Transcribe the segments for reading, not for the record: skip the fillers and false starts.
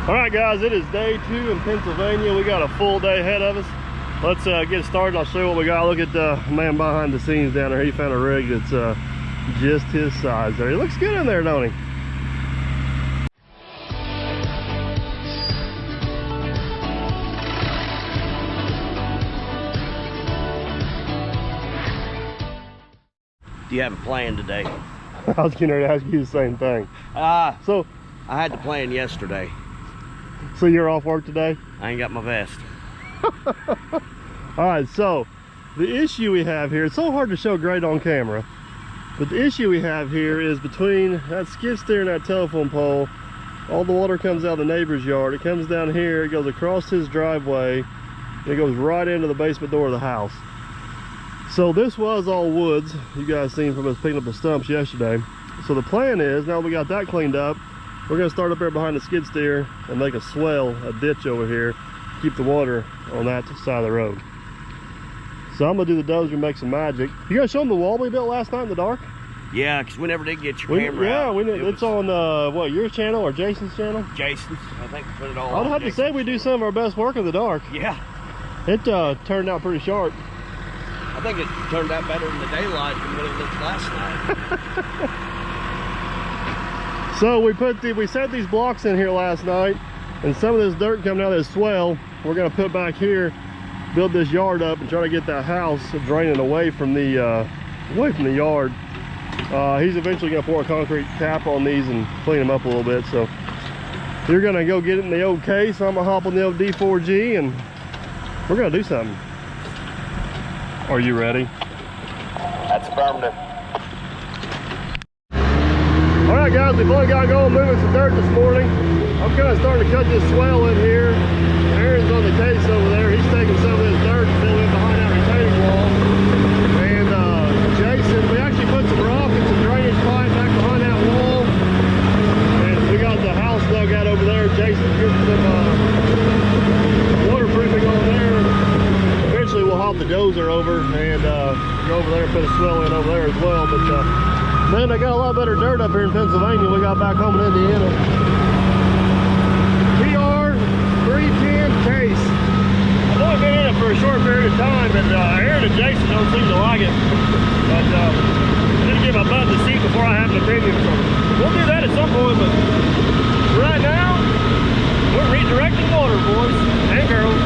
All right, guys, it is day 2 in Pennsylvania. We got a full day ahead of us. Let's get started. I'll show you what we got. Look at the man behind the scenes down there. He found a rig that's just his size there. He looks good in there, don't he? Do you have a plan today? I was getting ready to ask you the same thing. So I had the plan yesterday. So you're off work today? I ain't got my vest. All right, so the issue we have here, it's so hard to show great on camera, but the issue we have here is between that skid steer and that telephone pole, all the water comes out of the neighbor's yard. It comes down here, it goes across his driveway, and it goes right into the basement door of the house. So this was all woods, you guys seen from us picking up the stumps yesterday. So the plan is, now we got that cleaned up, we're gonna start up there behind the skid steer and make a swale, a ditch over here, keep the water on that side of the road. So I'm gonna do the dozer and make some magic. You guys show them the wall we built last night in the dark? Yeah, because we never did get your camera out. Yeah, it's on what, your channel or Jason's channel? Jason's. I think we put it all I'd on have to say we do some of our best work in the dark. Yeah. It turned out pretty sharp. I think it turned out better in the daylight than what it looked last night. So we set these blocks in here last night, and some of this dirt coming out of this swale, we're gonna put back here, build this yard up, and try to get that house draining away from the yard. He's eventually gonna pour a concrete cap on these and clean them up a little bit. So you're gonna go get it in the old case. I'm gonna hop on the old D4G, and we're gonna do something. Are you ready? That's affirmative. All right, guys, we've only got to go moving some dirt this morning. I'm kind of starting to cut this swale in here. Aaron's on the case over there. He's taking some of this dirt and filling it behind that retaining wall. And Jason, we actually put some rock and some drainage pipe back behind that wall. And we got the house dug out over there. Jason's getting some waterproofing on there. Eventually we'll hop the dozer over and go over there and put a swale in over there as well. But man, I got a lot better dirt up here in Pennsylvania. We got back home in Indiana. PR 310 case. I've only been in it for a short period of time, but Aaron and Jason don't seem to like it. But I need to give my butt the seat before I have an opinion. So we'll do that at some point, but right now, we're redirecting water, boys and girls.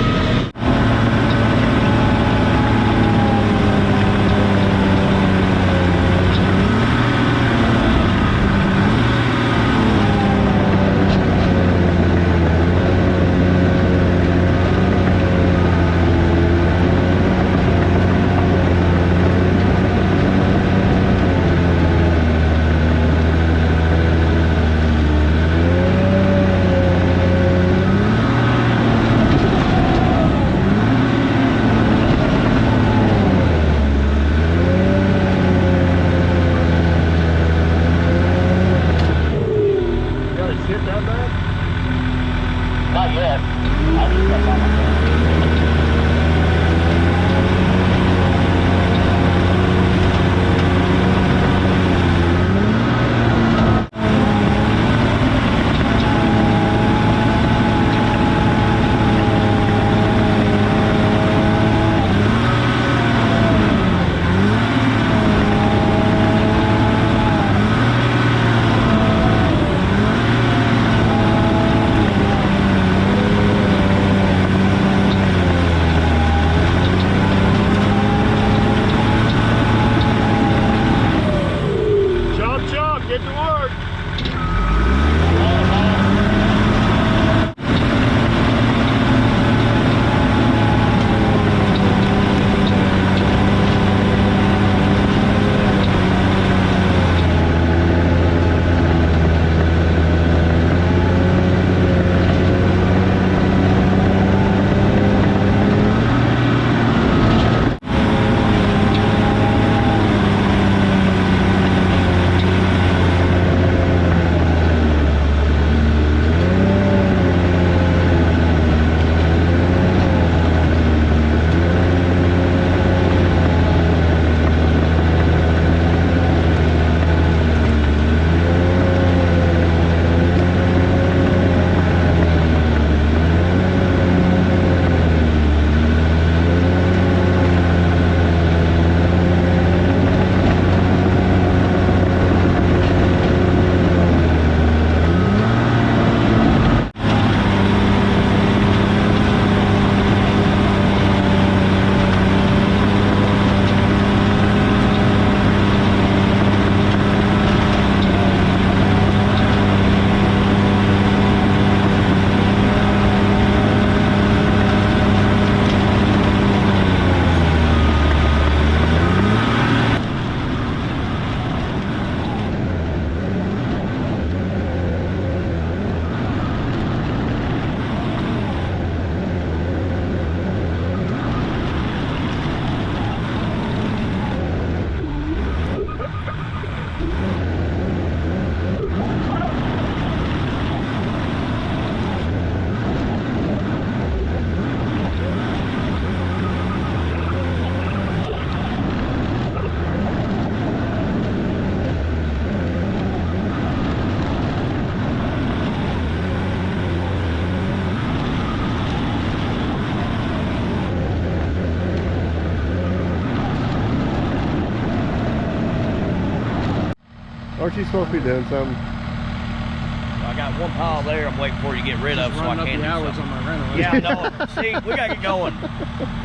Aren't you supposed to be doing something? I got one pile there I'm waiting for you to get rid of so I can do hours something. on my rental. Yeah, I know. See, we gotta get going.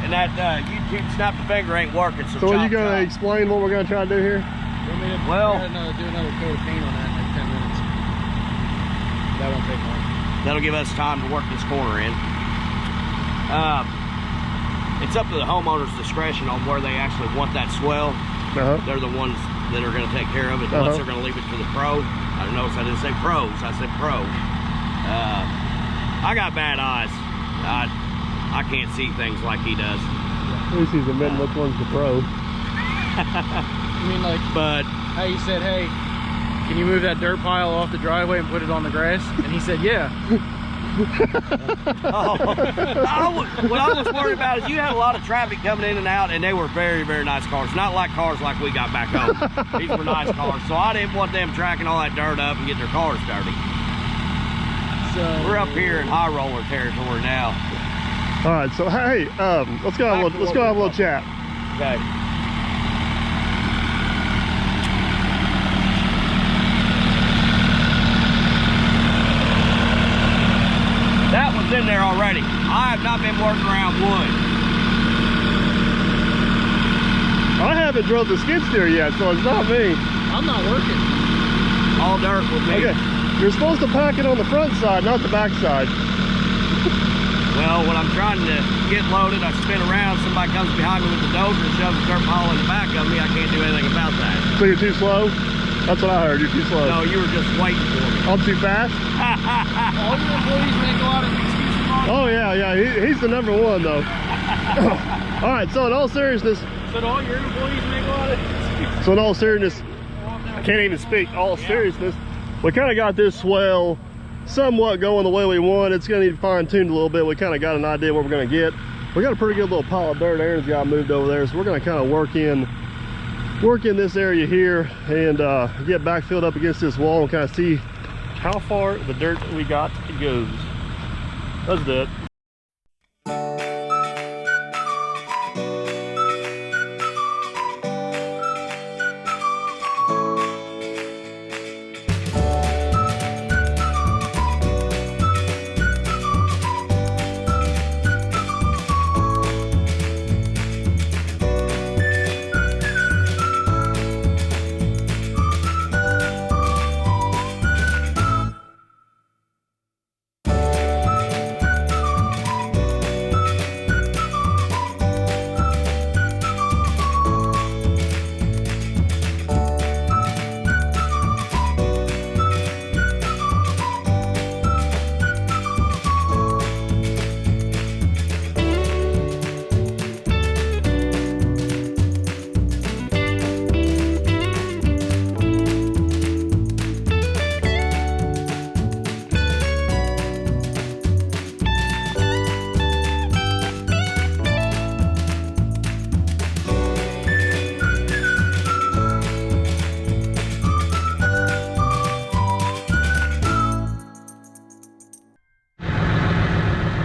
And that YouTube snap the finger ain't working, so are you gonna explain what we're gonna try to do here? Well, do another coat of paint on that in like 10 minutes. That won't take long. that'll give us time to work this corner in. It's up to the homeowner's discretion on where they actually want that swell. They're the ones that are going to take care of it. Unless they're going to leave it to the pro. I notice I didn't say pros, I said pro. I got bad eyes. I can't see things like he does. At least he's admitting which one's the pro. You mean like, but how you said, hey, can you move that dirt pile off the driveway and put it on the grass? And he said, yeah. what I was worried about is you had a lot of traffic coming in and out, and they were very, very nice cars. Not like cars like we got back home. These were nice cars, so I didn't want them tracking all that dirt up and getting their cars dirty. So we're up here in high roller territory now. All right, so hey, let's go have a little chat. Okay. That one's in there already. I have not been working around wood. I haven't drove the skid steer yet, so it's not me. I'm not working. All dirt with me. Okay, you're supposed to pack it on the front side, not the back side. Well, when I'm trying to get loaded, I spin around, somebody comes behind me with the dozer and shoves a dirt pile in the back of me. I can't do anything about that. So you're too slow? That's what I heard, you're too slow. No, you were just waiting for me. I'm too fast? All your employees make a lot of excuses on. Oh yeah, he's the number one though. All right, so in all seriousness. So all your employees make a lot of excuses. So in all seriousness, I can't even speak. All seriousness, we kind of got this swell somewhat going the way we want. It's going to need fine-tuned a little bit. We kind of got an idea what we're going to get. We got a pretty good little pile of dirt. Aaron's got moved over there, so we're going to kind of work in this area here and get back filled up against this wall and kind of see how far the dirt that we got goes. Let's do it.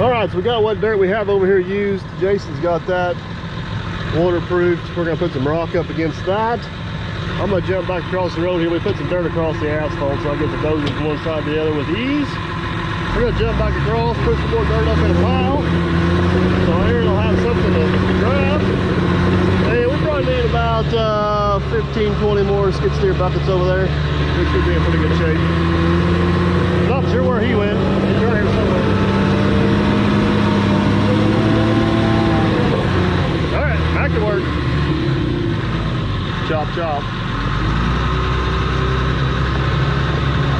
All right, so we got what dirt we have over here used. Jason's got that waterproofed. We're gonna put some rock up against that. I'm gonna jump back across the road here. We put some dirt across the asphalt so I get the dozer from one side to the other with ease. We're gonna jump back across, put some more dirt up in a pile. So Aaron will have something to grab. Hey, we probably need about 15, 20 more skid steer buckets over there. We should be in pretty good shape. Not sure where he went. He's right here somewhere. Back to work. Chop, chop.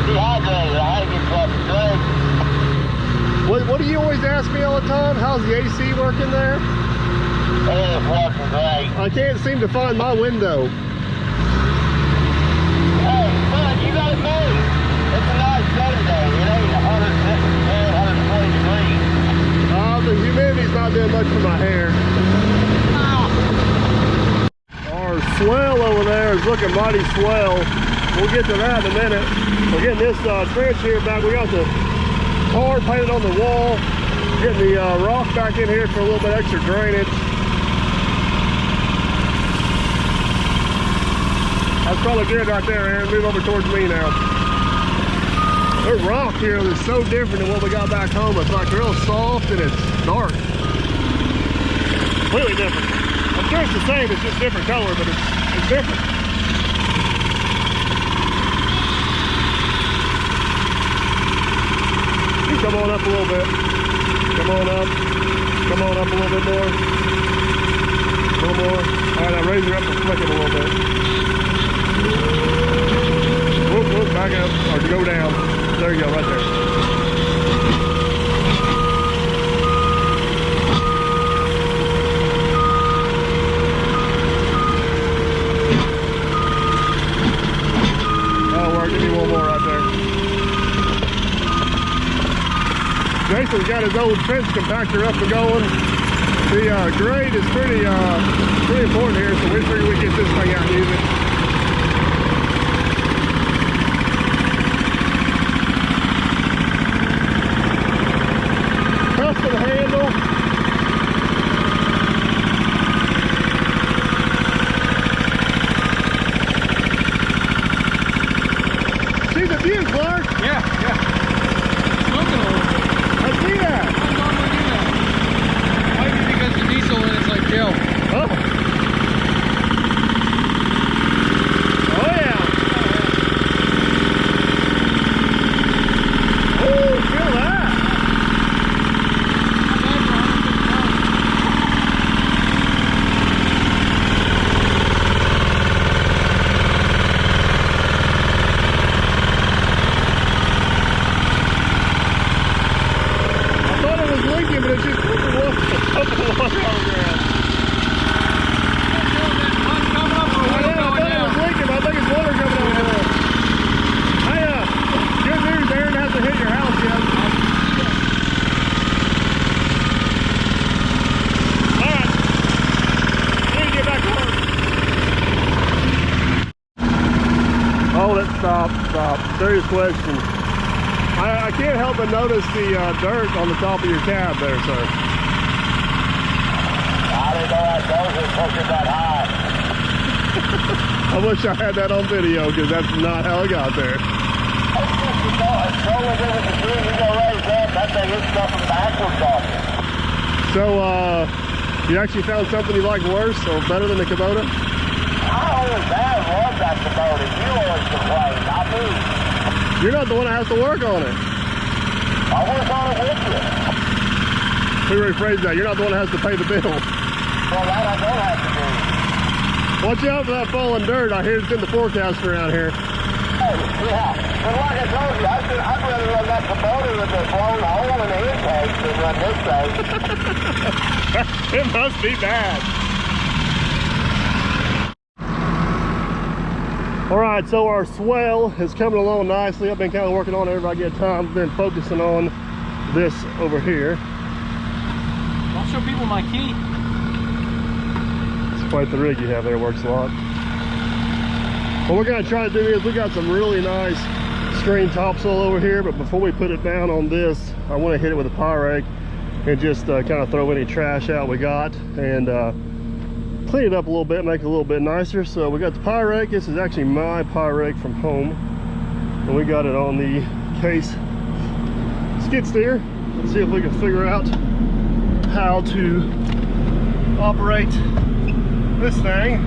Dehydrated. I had to get something good. What do you always ask me all the time? How's the AC working there? It's working great. I can't seem to find my window. Hey, son, you gotta move. It's a nice Saturday. It ain't 120 degrees. The humidity's not doing much for my hair. Our swale over there is looking mighty swell. We'll get to that in a minute. We're getting this trench here back. We got the tar painted on the wall. Getting the rock back in here for a little bit extra drainage. That's probably good right there, Aaron. Move over towards me now. The rock here is so different than what we got back home. It's like real soft and it's dark. Completely different. I'm sure it's the same, it's just different color, but it's different. You come on up a little bit. Come on up. Come on up a little bit more. A little more. All right, now raise her up and flick it a little bit. Whoop, whoop, back up, or go down. There you go, right there. That'll work, give me one more right there. Jason's got his old fence compactor up and going. The grade is pretty important here, so we figured we'd get this thing out and use it. Custom handle. See the view, Clark? Yeah. Smoking a little bit. I see that. I normally do that. Might be because the diesel in it's like gel. Oh. Oh yeah. Oh, feel that. I thought it was leaking, but it's just pumping water on the ground. Stop. Serious question. I can't help but notice the dirt on the top of your cab there, sir. I didn't know that goes and pushing that high. I wish I had that on video because that's not how it got there. It's totally different than you. You go raise that thing is stuffing backwards on you. So, you actually found something you like worse or better than the Kubota? I always have loved that Kubota. You always complain, not me. You're not the one that has to work on it. I work on it with you. Let me rephrase that. You're not the one that has to pay the bill. Well, that I don't have to do. Watch out for that falling dirt. I hear it's in the forecast around here. Hey, yeah. But like I told you, I'd rather run that Kubota with the blown hole in the intake than run this thing. It must be bad. All right, so our swale is coming along nicely. I've been kind of working on it every I get time. I've been focusing on this over here. I'll show people my key. It's quite the rig you have there, works a lot. What we're gonna try to do is we got some really nice screen topsoil over here, but before we put it down on this, I want to hit it with a power rake and just kind of throw any trash out we got and clean it up a little bit, make it a little bit nicer. So we got the power rake. This is actually my power rake from home, and we got it on the case skid steer. Let's see if we can figure out how to operate this thing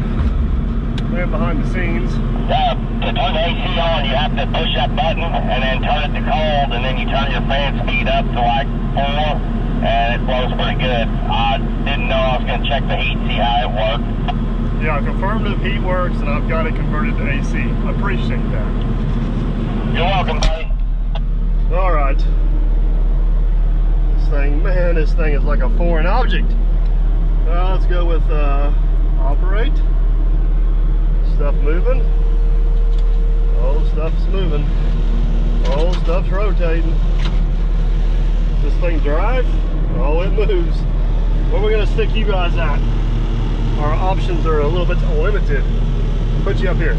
there behind the scenes. To turn the AC on, you have to push that button and then turn it to cold, and then you turn your fan speed up to like 4, and it blows pretty good. I didn't know I was going to check the heat, see how it worked. Yeah, confirmative heat works, and I've got it converted to AC. I appreciate that. You're welcome, buddy. All right. This thing, man, this thing is like a foreign object. Let's go with operate. Stuff moving. Oh, stuff's moving. Oh, stuff's rotating. This thing drive? Oh, it moves. Where are we gonna stick you guys at? Our options are a little bit limited. Put you up here.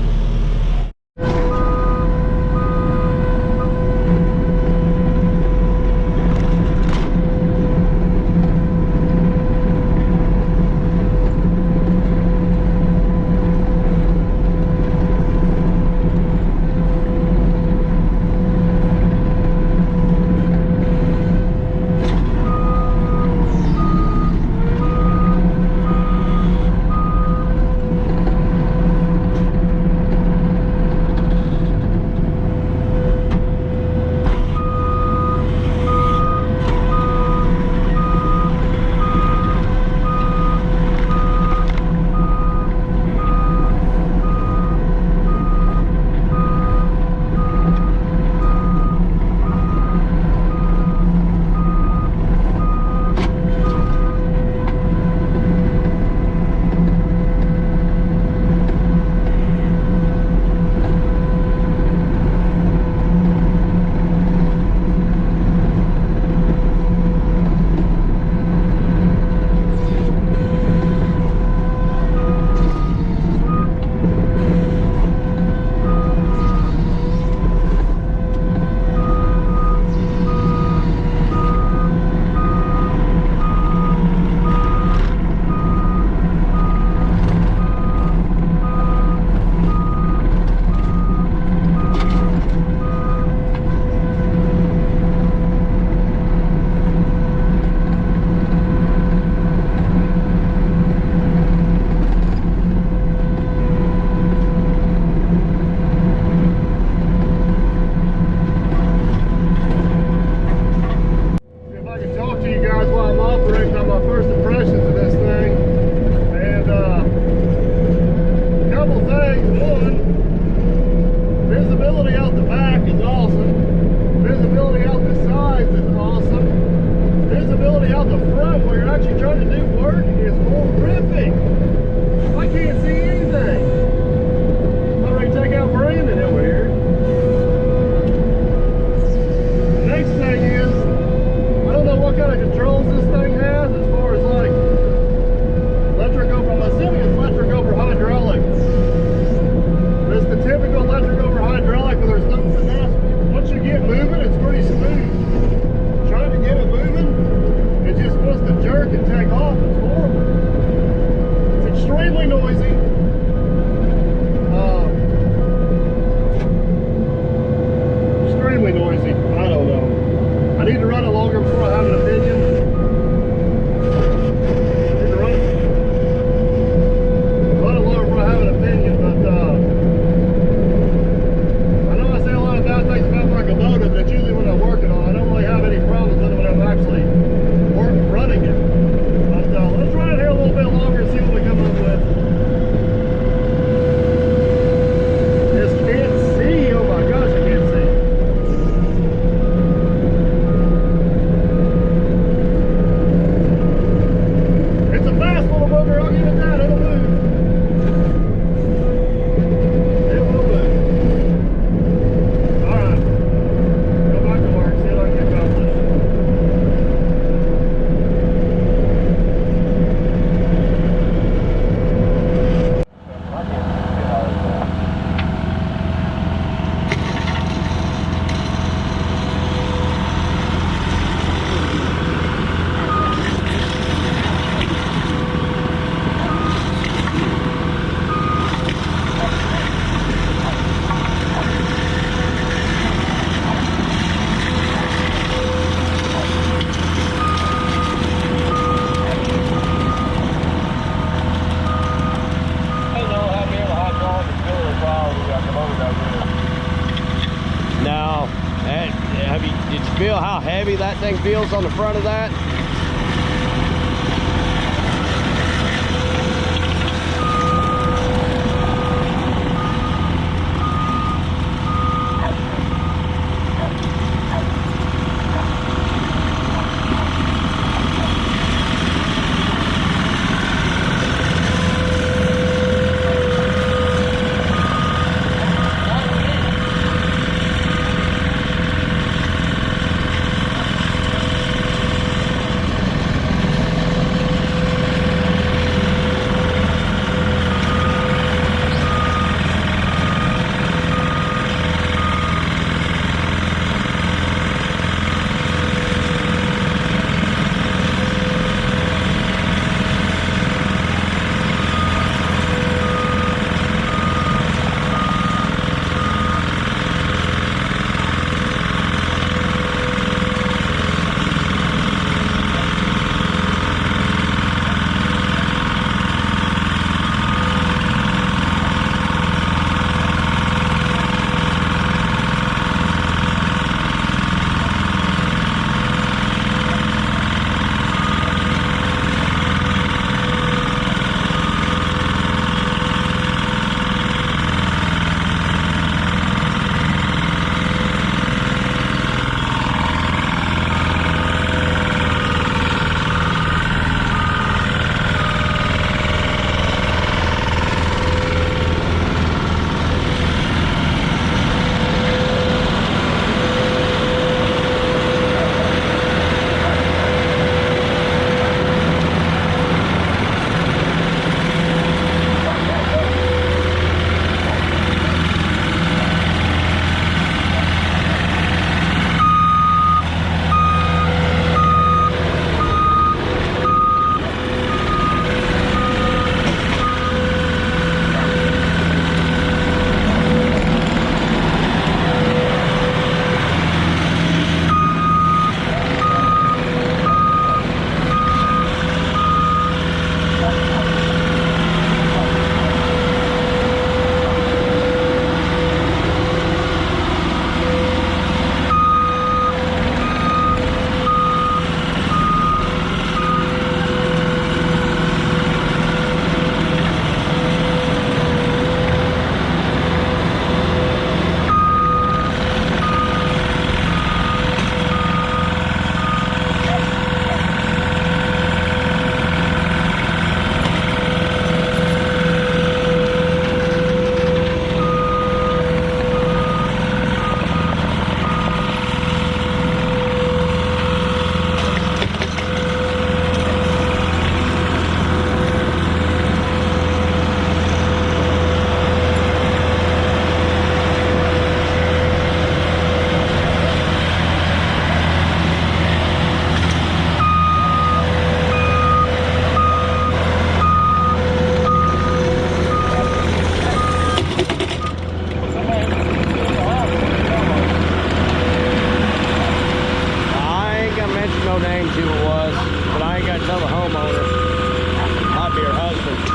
extremely noisy. Extremely noisy. I don't know. I need to run it longer before I have an opinion. Need to run it longer before I have an opinion, but I know I say a lot of bad things about my Kubota, but it's usually when I'm working on it. I don't really have any problems with it when I'm actually running it. But let's run it here a little bit longer and see what we come up with. Just can't see. Oh my gosh, I can't see. It's a fast little booger, I'll give it that. It'll move. It will move. Alright. Go back to work, see what I can accomplish. No. Did you feel how heavy that thing feels on the front of that? no names who it was, but I ain't got to tell the homeowner. Might be her husband.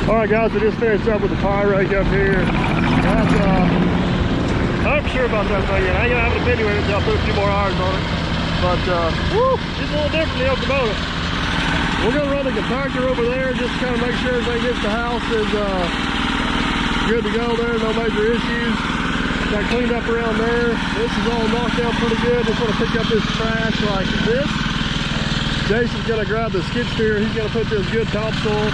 Alright guys, we just finished up with the tire rake up here. That's, I'm sure about that thing yet. I ain't gonna have a video in it until I put a few more hours on it. But, woo, it's a little different than the Okemota. We're gonna run the compactor over there just to kind of make sure everything gets the house is good to go there, no major issues. Got cleaned up around there. This is all knocked out pretty good. Just want to pick up this trash like this. Jason's gonna grab the skid steer. He's gonna put this good topsoil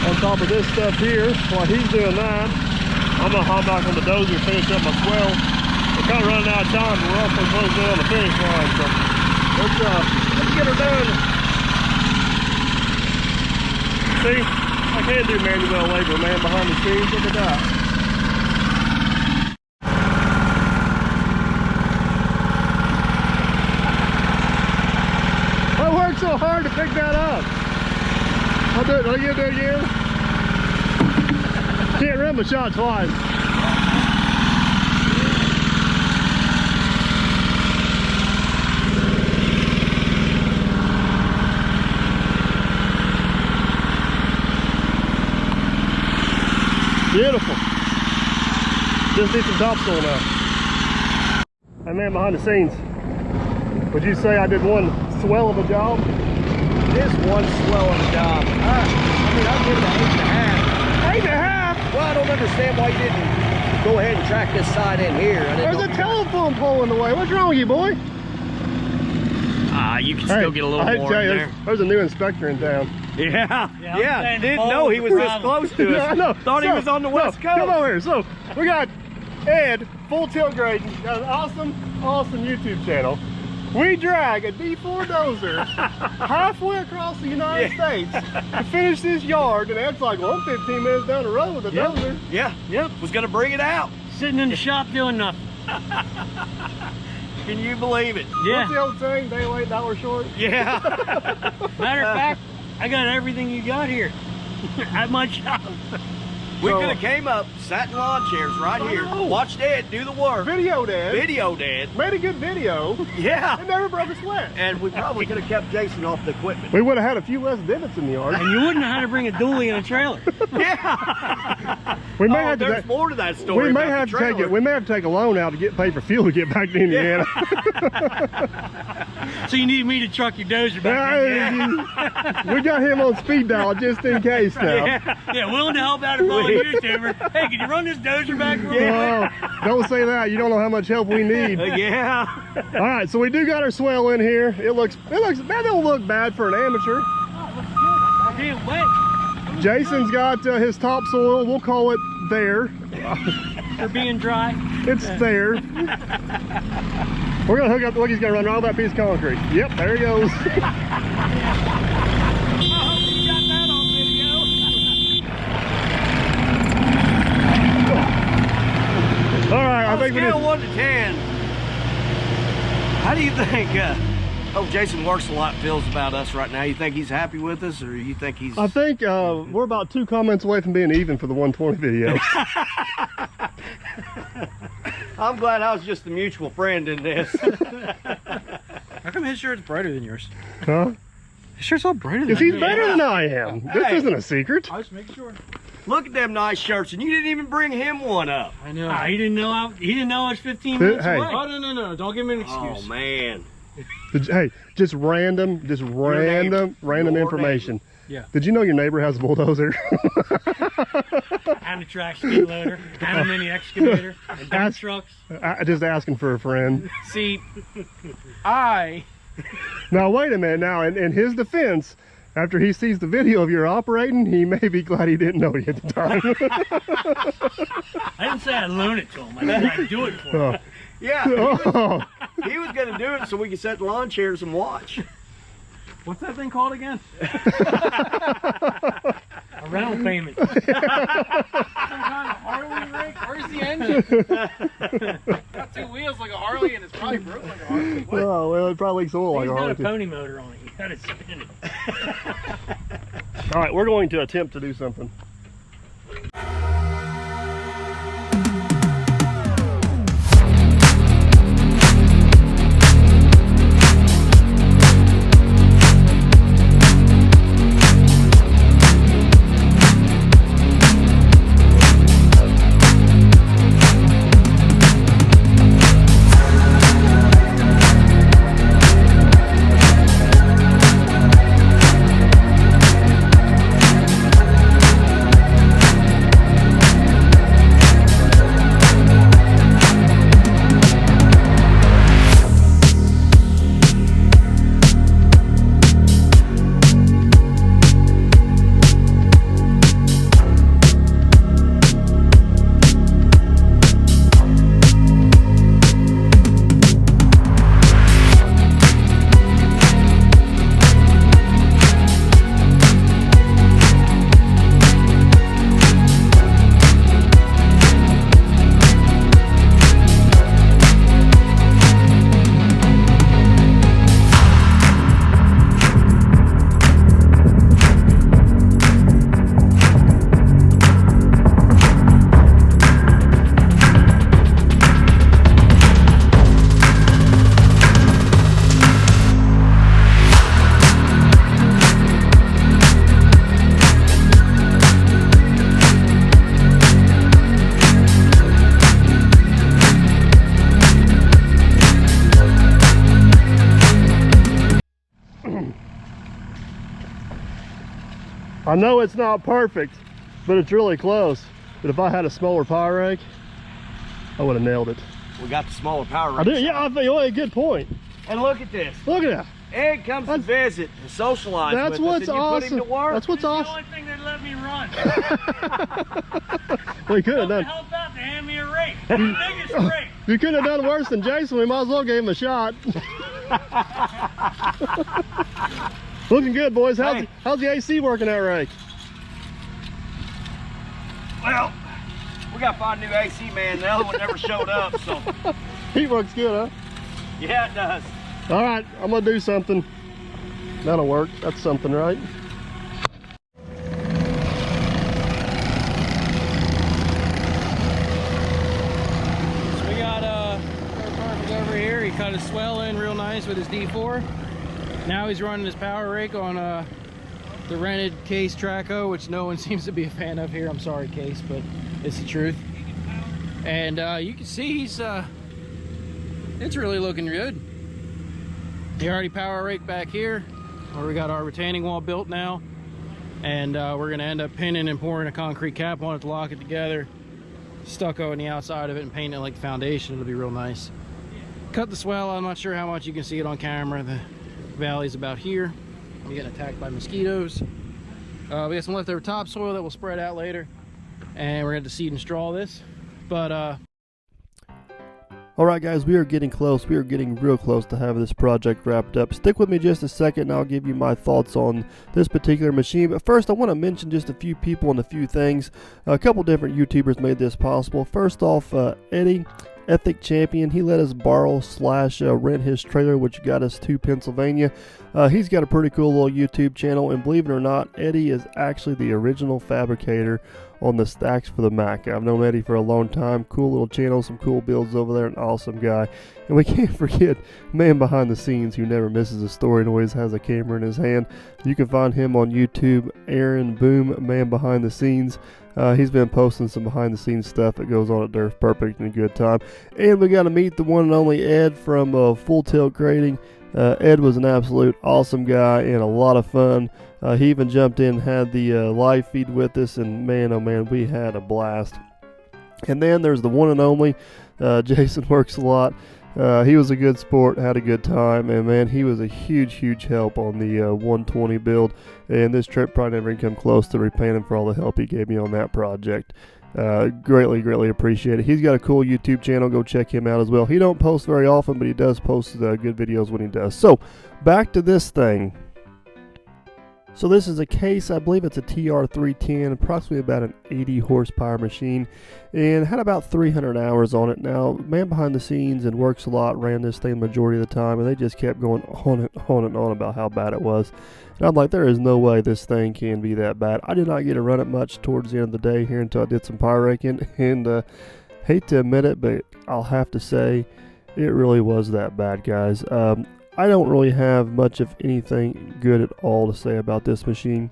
on top of this stuff here. While he's doing that, I'm gonna hop back on the dozer and finish up my swell. We're kind of running out of time, but we're also close in on the finish line. So let's get her done. See, I can do manual labor, man, behind the scenes. Look at that. I worked so hard to pick that up. I'll do it. I'll give it again. Can't run the shot twice. Beautiful. Just need some topsoil now. Hey man, behind the scenes, would you say I did one swell of a job? This one swell of a job. I mean, I'll give it an 8.5. 8.5? Well, I don't understand why you didn't go ahead and track this side in here. There's a telephone pole in the way. What's wrong with you, boy? You can still get a little more in there. There's a new inspector in town. Yeah. Didn't know he was this close to us. Yeah, I know. Thought he was on the West Coast. Come over here. So, we got Ed, full tilt grading. Got an awesome YouTube channel. We drag a D4 dozer halfway across the United States to finish this yard, and Ed's like, well, I'm 15 minutes down the road with a dozer. Yeah. Was gonna bring it out. Sitting in the shop doing nothing. Can you believe it? Yeah. What's the old saying? Day late, dollar short? Yeah. Matter of fact, I got everything you got here at my shop. We could have came up, sat in lawn chairs right here, watched Ed do the work. Videoed Ed. Made a good video. Yeah. And never broke a sweat. And we probably could have kept Jason off the equipment. We would have had a few less divots in the yard. And you wouldn't know how to bring a dually in a trailer. Yeah. We may have there's more to that story. We may have to take a loan out to get paid for fuel to get back to Indiana. So you need me to truck your dozer back. We got him on speed dial just in case now. Yeah, willing to help out a fellow YouTuber. Hey, can you run this dozer back real quick? Don't say that. You don't know how much help we need. Yeah. All right, so we do got our swell in here. It looks that don't look bad for an amateur. Oh, it looks good. Damn wet. Jason's got his topsoil. We'll call it there. For being dry. It's there. We're gonna hook up. Look, he's gonna run right on that piece of concrete. Yep, there he goes. All right, I think scale 1 to 10. How do you think Oh, Jason Works a Lot feels about us right now. You think he's happy with us, or you think he's... I think we're about 2 comments away from being even for the 120 videos. I'm glad I was just a mutual friend in this. How come his shirt's brighter than yours? Huh? His shirt's all brighter than Because he's yours. better than I am. This Hey. isn't a secret. I was making sure. Look at them nice shirts, and you didn't even bring him one up. I know. He didn't know I was 15 minutes Hey. away. Oh, no. Don't give me an excuse. Oh, man. Hey, just random information. Yeah. Did you know your neighbor has a bulldozer? And a track skid loader, and a mini excavator, and dump trucks. Just asking for a friend. See, Now wait a minute. Now, in his defense, after he sees the video of your operating, he may be glad he didn't know you at the time. I didn't say I'd loan it to him. I said I'd do it for him. Oh. Yeah, Oh. he was going to do it so we could set the lawn chairs and watch. what's that thing called again? A rental payment. Some kind of Harley rake? Where's the engine? Got 2 wheels like a Harley, and it's probably broke like a Harley. What? Oh, well, it probably looks a little like He's a got a Harley. pony motor on it. You gotta spin it. All right, we're going to attempt to do something. I know it's not perfect, but it's really close. But if I had a smaller power rake, I would have nailed it. We got the smaller power I rake. do, yeah, I think, well, good point. And look at this. Look at that. Ed comes to visit and socialize That's with what's us, and you put him awesome. to work. That's what's This is the awesome. only thing that let me run. We could have done. Help out to hand me a rake. The biggest rake. You couldn't have done worse than Jason. We might as well give him a shot. Looking good, boys. How's the AC working that rake? Well, we got to find a new AC man. The other one never showed up, so He works good, huh? yeah, it does. All right, I'm gonna do something. That'll work. That's something, right? So we got perfect over here. He cut his swell in real nice with his D4. Now he's running his power rake on the rented Case Traco, which no one seems to be a fan of here. I'm sorry, Case, but it's the truth. And you can see he's it's really looking good. He already power raked back here, where we got our retaining wall built now, and we're gonna end up pinning and pouring a concrete cap on it to lock it together, stucco on the outside of it, and paint it like the foundation. It'll be real nice. Cut the swell. I'm not sure how much you can see it on camera. The valley's about here. I'm getting attacked by mosquitoes. We got some leftover topsoil that will spread out later, and we're going to seed and straw this. But All right, guys, we are getting close. We are getting real close to having this project wrapped up. Stick with me just a second, and I'll give you my thoughts on this particular machine. But first, I want to mention just a few people and a few things. A couple different YouTubers made this possible. First off, Eddie. Ethic Champion. He let us borrow / rent his trailer, which got us to Pennsylvania. He's got a pretty cool little YouTube channel, and believe it or not, Eddie is actually the original fabricator on the stacks for the Mac. I've known Eddie for a long time. Cool little channel, some cool builds over there, an awesome guy. And we can't forget man behind the scenes who never misses a story and always has a camera in his hand. You can find him on YouTube, Aaron Boom, man behind the scenes. He's been posting some behind the scenes stuff that goes on at Derf Perfect and a good time. And we got to meet the one and only Ed from Full Tilt Grading. Ed was an absolute awesome guy and a lot of fun. He even jumped in and had the live feed with us, and man, oh man, we had a blast. And then there's the one and only JasonWorksAslot. He was a good sport, had a good time, and man, he was a huge help on the 120 build. And this trip probably never come close to repaying him for all the help he gave me on that project. Greatly appreciate it. He's got a cool YouTube channel. Go check him out as well. He don't post very often, but he does post good videos when he does. So back to this thing. So this is a case, I believe it's a TR310, approximately about an 80 horsepower machine, and had about 300 hours on it. Now, man behind the scenes and Works a Lot ran this thing the majority of the time, and they just kept going on and on about how bad it was. And I'm like, there is no way this thing can be that bad. I did not get to run it much towards the end of the day here until I did some power raking, and hate to admit it, but I'll have to say it really was that bad, guys. I don't really have much of anything good at all to say about this machine.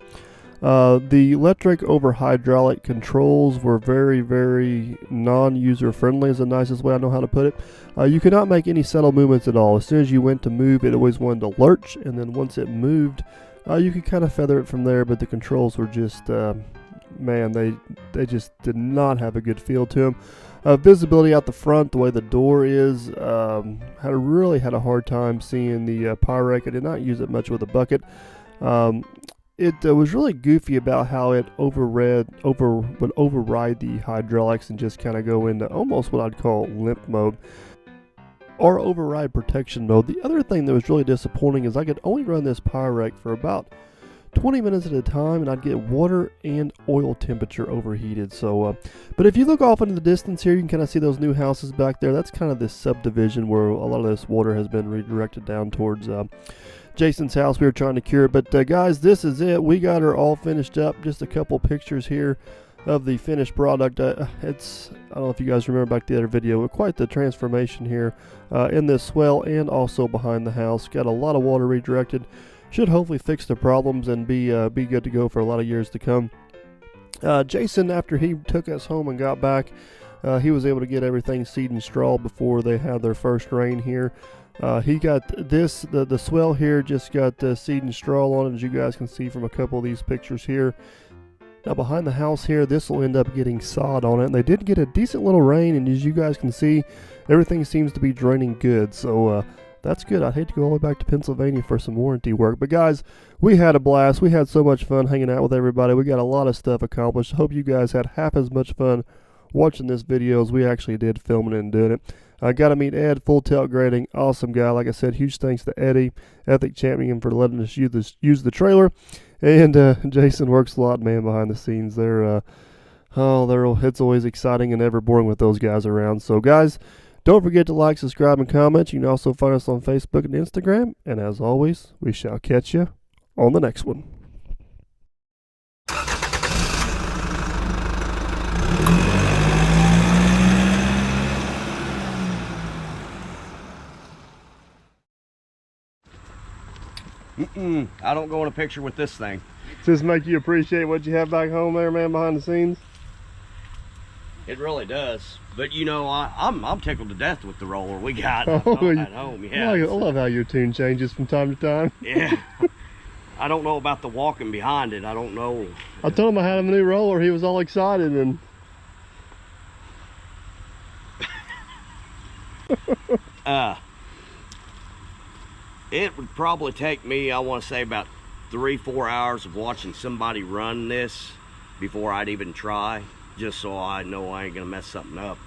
The electric over hydraulic controls were very non-user friendly, is the nicest way I know how to put it. You could not make any subtle movements at all. As soon as you went to move, it always wanted to lurch, and then once it moved, you could kind of feather it from there, but the controls were just, man, they just did not have a good feel to them. Visibility out the front, the way the door is, really had a hard time seeing the power rake. I did not use it much with a bucket. It was really goofy about how it would override the hydraulics and just kind of go into almost what I'd call limp mode or override protection mode. The other thing that was really disappointing is I could only run this power rake for about 20 minutes at a time, and I'd get water and oil temperature overheated. So, but if you look off into the distance here, you can kind of see those new houses back there. That's kind of this subdivision where a lot of this water has been redirected down towards Jason's house. We were trying to cure it, but guys, this is it. We got her all finished up. Just a couple pictures here of the finished product. I don't know if you guys remember back to the other video, but quite the transformation here in this swale and also behind the house. Got a lot of water redirected. Should hopefully fix the problems and be good to go for a lot of years to come. Jason, after he took us home and got back, he was able to get everything seed and straw before they had their first rain here. He got this, the swale here just got seed and straw on it, as you guys can see from a couple of these pictures here. Now behind the house here, this will end up getting sod on it, and they did get a decent little rain, and as you guys can see, everything seems to be draining good. So that's good. I'd hate to go all the way back to Pennsylvania for some warranty work. But guys, we had a blast. We had so much fun hanging out with everybody. We got a lot of stuff accomplished. Hope you guys had half as much fun watching this video as we actually did filming it and doing it. I got to meet Ed, Full Tilt Grading. Awesome guy. Like I said, huge thanks to Eddie, Ethic Champion, for letting us use the trailer. And Jason works a lot, man, behind the scenes. It's always exciting and never boring with those guys around. So guys, don't forget to like, subscribe, and comment. You can also find us on Facebook and Instagram. And as always, we shall catch you on the next one. I don't go in a picture with this thing. Just make you appreciate what you have back home there, man, behind the scenes? It really does. But you know, I'm tickled to death with the roller we got at home. Yeah. I love how your tune changes from time to time. Yeah. I don't know about the walking behind it. I don't know. I told him I had a new roller. He was all excited, and it would probably take me, I want to say, about 3-4 hours of watching somebody run this before I'd even try, just so I know I ain't gonna mess something up.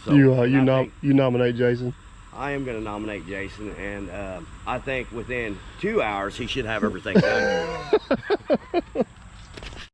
So you nominate Jason? I am gonna nominate Jason, and I think within 2 hours he should have everything done.